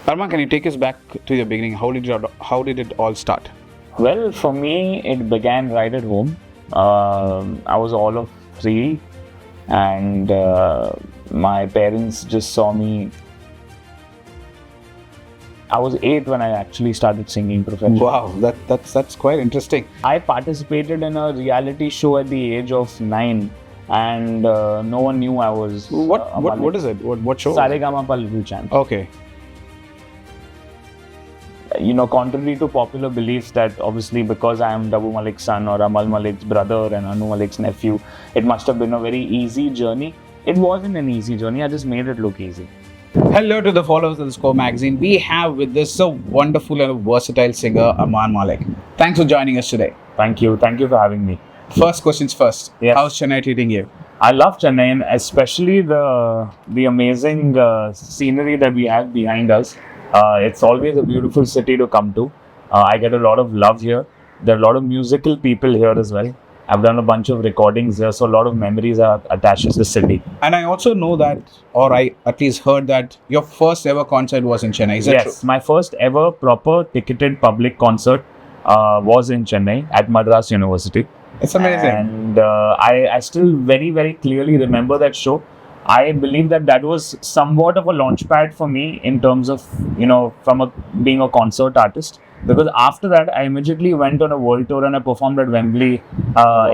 Armaan, can you take us back to the beginning? How did it all start? Well, for me, it began right at home. I was all of 3, and my parents just saw me. I was 8 when I actually started singing professionally. Wow, that's quite interesting. I participated in a reality show at the age of 9, and no one knew I was. What is it? What show? Saregama Little Champ. Okay. Contrary to popular beliefs that obviously because I am Dabu Malik's son or Amal Malik's brother and Anu Malik's nephew, it must have been a very easy journey. It wasn't an easy journey. I just made it look easy. Hello to the followers of the Score magazine. We have with us a wonderful and a versatile singer, Armaan Malik. Thanks for joining us today. Thank you for having me. First questions first. Yes. How's Chennai treating you? I love Chennai, and especially the amazing scenery that we have behind us. It's always a beautiful city to come to. I get a lot of love here. There are a lot of musical people here as well. I've done a bunch of recordings here, so a lot of memories are attached to the city. And I also know that, or I at least heard that your first ever concert was in Chennai. Is that true? Yes, my first ever proper ticketed public concert was in Chennai at Madras University. It's amazing. And I still very, very clearly remember that show. I believe that was somewhat of a launchpad for me in terms of, from being a concert artist. Because after that, I immediately went on a world tour and I performed at Wembley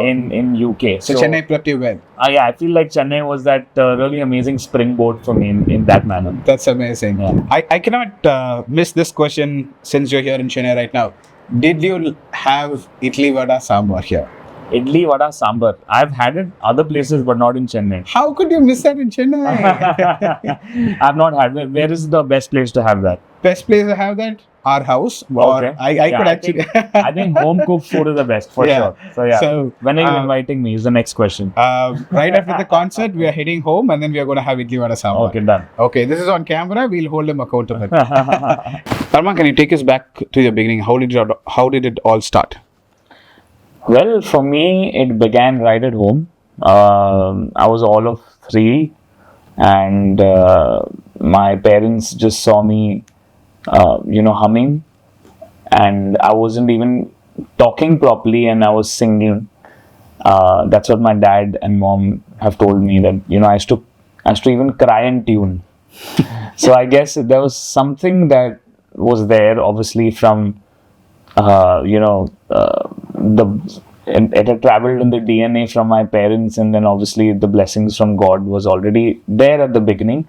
in UK. So Chennai prepped you well. Yeah, I feel like Chennai was that really amazing springboard for me in that manner. That's amazing. Yeah. I cannot miss this question since you're here in Chennai right now. Did you have idli vada sambar here? Idli vada sambar. I've had it other places, but not in Chennai. How could you miss that in Chennai? I've not had that. Where is the best place to have that? Best place to have that? Our house. Okay. I think home cooked food is the best for sure. So when are you inviting me? Is the next question. Right after the concert, we are heading home and then we are going to have idli vada sambar. Okay, done. Okay, this is on camera. We'll hold him accountable. Armaan, can you take us back to the beginning? How did it all start? Well, for me, it began right at home. I was all of 3, and my parents just saw me, humming, and I wasn't even talking properly, and I was singing. That's what my dad and mom have told me, that I used to even cry in tune. So I guess there was something that was there, obviously from it had traveled in the DNA from my parents, and then obviously the blessings from God was already there at the beginning.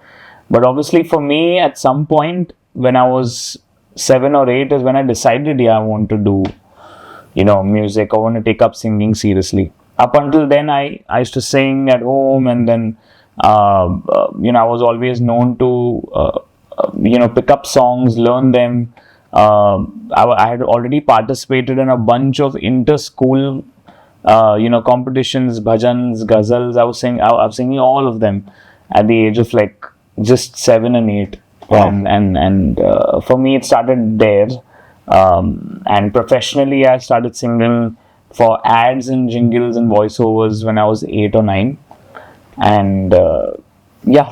But obviously for me, at some point when I was 7 or 8 is when I decided, I want to do, music. I want to take up singing seriously. Up until then, I used to sing at home, and then, I was always known to, pick up songs, learn them. I had already participated in a bunch of inter-school, competitions, bhajans, ghazals. I was singing all of them at the age of like just 7 and 8. Wow. And for me, it started there. And professionally, I started singing for ads and jingles and voiceovers when I was 8 or 9. And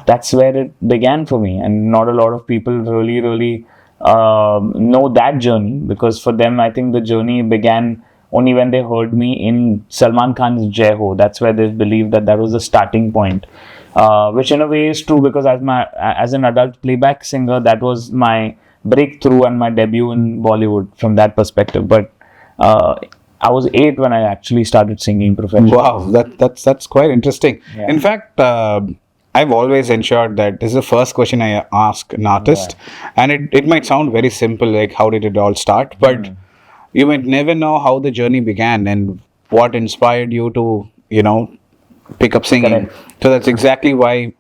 that's where it began for me. And not a lot of people really know that journey, because for them, I think the journey began only when they heard me in Salman Khan's Jai Ho. That's where they believed that was the starting point, which in a way is true, because as an adult playback singer, that was my breakthrough and my debut in Bollywood from that perspective. But I was 8 when I actually started singing professionally. Wow, that's quite interesting. Yeah. In fact, I've always ensured that this is the first question I ask an artist, and it might sound very simple, like how did it all start, but you might never know how the journey began and what inspired you to, pick up singing. Correct. So that's exactly why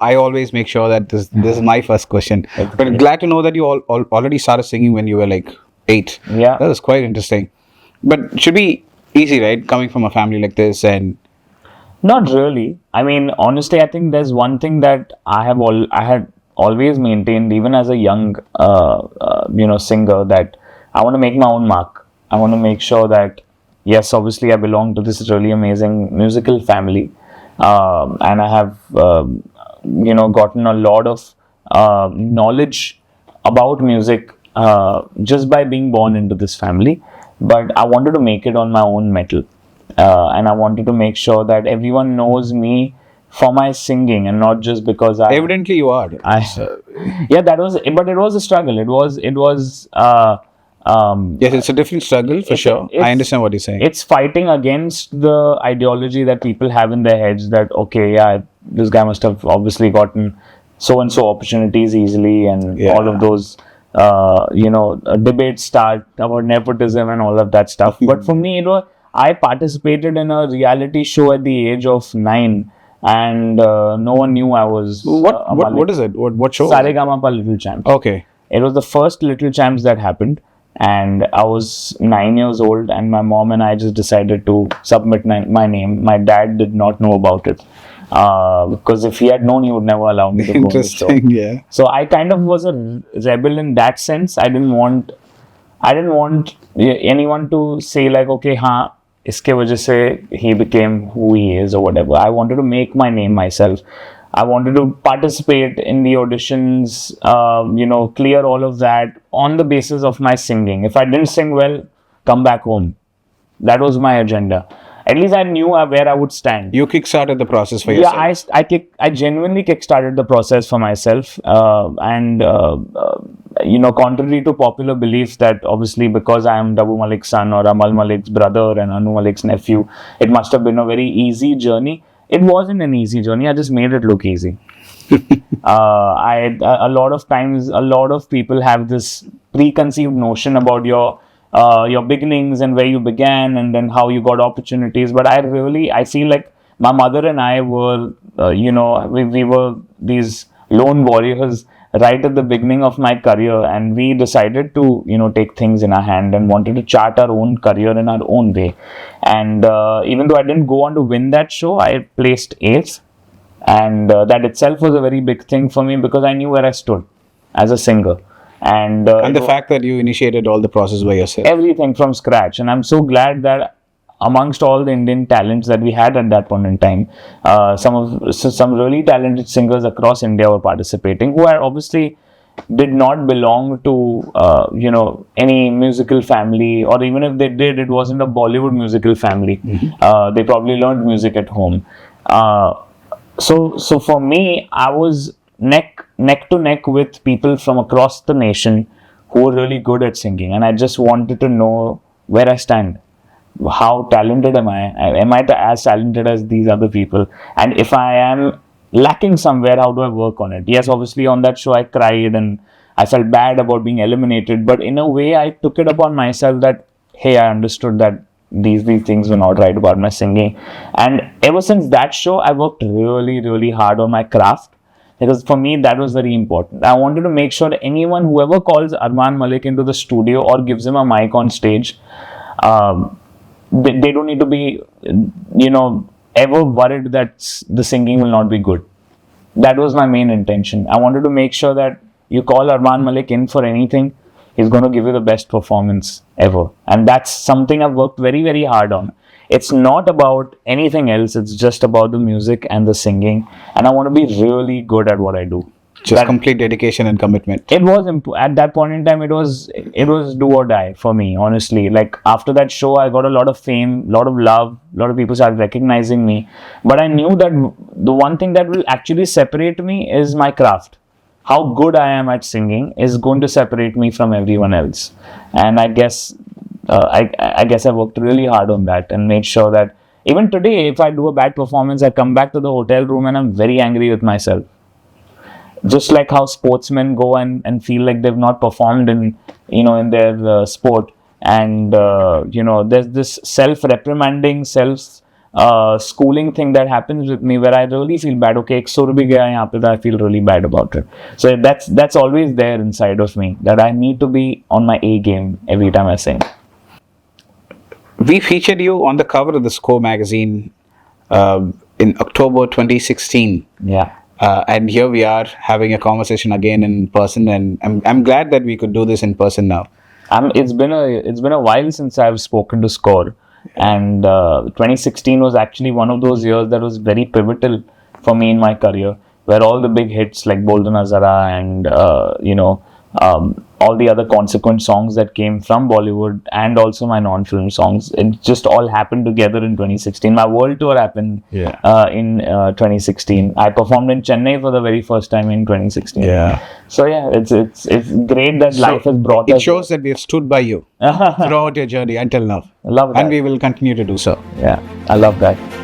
I always make sure that this is my first question. But I'm glad to know that you already started singing when you were like 8. Yeah, that is quite interesting. But it should be easy, right? Coming from a family like this. And not really. I mean, honestly, I think there's one thing that I had always maintained, even as a young, singer, that I want to make my own mark. I want to make sure that, yes, obviously I belong to this really amazing musical family. And I have, gotten a lot of knowledge about music just by being born into this family, but I wanted to make it on my own metal. And I wanted to make sure that everyone knows me for my singing and not just because Evidently, you are. yeah, but it was a struggle. Yes, it's a different struggle for sure. I understand what you're saying. It's fighting against the ideology that people have in their heads that, okay, yeah, this guy must have obviously gotten so and so opportunities easily, and all of those, debates start about nepotism and all of that stuff. But for me, I participated in a reality show at the age of 9, and no one knew I was. What is it? What show? Saregama Little Champs. Okay. It was the first Little Champs that happened, and I was 9 years old, and my mom and I just decided to submit my name. My dad did not know about it, because if he had known, he would never allow me to go on the show. Interesting, yeah. So I kind of was a rebel in that sense. I didn't want anyone to say like, okay, iske wajah se he became who he is or whatever. I wanted to make my name myself. I wanted to participate in the auditions, clear all of that on the basis of my singing. If I didn't sing well, come back home. That was my agenda. At least I knew where I would stand. You kickstarted the process for yourself. Yeah, I genuinely kickstarted the process for myself. Contrary to popular beliefs that obviously because I am Dabu Malik's son or Amal Malik's brother and Anu Malik's nephew, it must have been a very easy journey. It wasn't an easy journey. I just made it look easy. A lot of times, a lot of people have this preconceived notion about your beginnings and where you began and then how you got opportunities. But I feel like my mother and I were, we were these lone warriors right at the beginning of my career, and we decided to, take things in our hand and wanted to chart our own career in our own way. And even though I didn't go on to win that show, I placed 8th, and that itself was a very big thing for me because I knew where I stood as a singer. And the fact that you initiated all the process by yourself. Everything from scratch. And I'm so glad that amongst all the Indian talents that we had at that point in time, some really talented singers across India were participating, who obviously did not belong to any musical family, or even if they did, it wasn't a Bollywood musical family. Mm-hmm. They probably learned music at home. So for me, I was neck to neck with people from across the nation who were really good at singing, and I just wanted to know where I stand. How talented am I? Am I as talented as these other people? And if I am lacking somewhere, how do I work on it? Yes, obviously on that show I cried and I felt bad about being eliminated, but in a way I took it upon myself that, hey, I understood that these things were not right about my singing. And ever since that show, I worked really, really hard on my craft, because for me that was very important. I wanted to make sure that whoever calls Armaan Malik into the studio or gives him a mic on stage, they don't need to be, ever worried that the singing will not be good. That was my main intention. I wanted to make sure that you call Armaan Malik in for anything, he's going to give you the best performance ever. And that's something I've worked very, very hard on. It's not about anything else. It's just about the music and the singing. And I want to be really good at what I do. Just complete dedication and commitment. It was at that point in time. It was do or die for me, honestly. Like after that show, I got a lot of fame, a lot of love, a lot of people started recognizing me. But I knew that the one thing that will actually separate me is my craft. How good I am at singing is going to separate me from everyone else. And I guess I worked really hard on that and made sure that even today, if I do a bad performance, I come back to the hotel room and I'm very angry with myself. Just like how sportsmen go and feel like they've not performed in their sport, and there's this self-reprimanding, schooling thing that happens with me where I really feel bad. Okay, ek sur bhi gaya yahan pe, I feel really bad about it. So that's always there inside of me, that I need to be on my A game every time I sing. We featured you on the cover of the Score magazine in October 2016. Yeah. And here we are having a conversation again in person, and I'm glad that we could do this in person now. It's been a while since I've spoken to Score, and 2016 was actually one of those years that was very pivotal for me in my career, where all the big hits like Bolden Zara and all the other consequent songs that came from Bollywood and also my non-film songs. It just all happened together in 2016. My world tour happened in 2016. I performed in Chennai for the very first time in 2016. Yeah. So yeah, it's great that life has brought us. It shows that we have stood by you throughout your journey until now. I love that. And we will continue to do so. Yeah, I love that.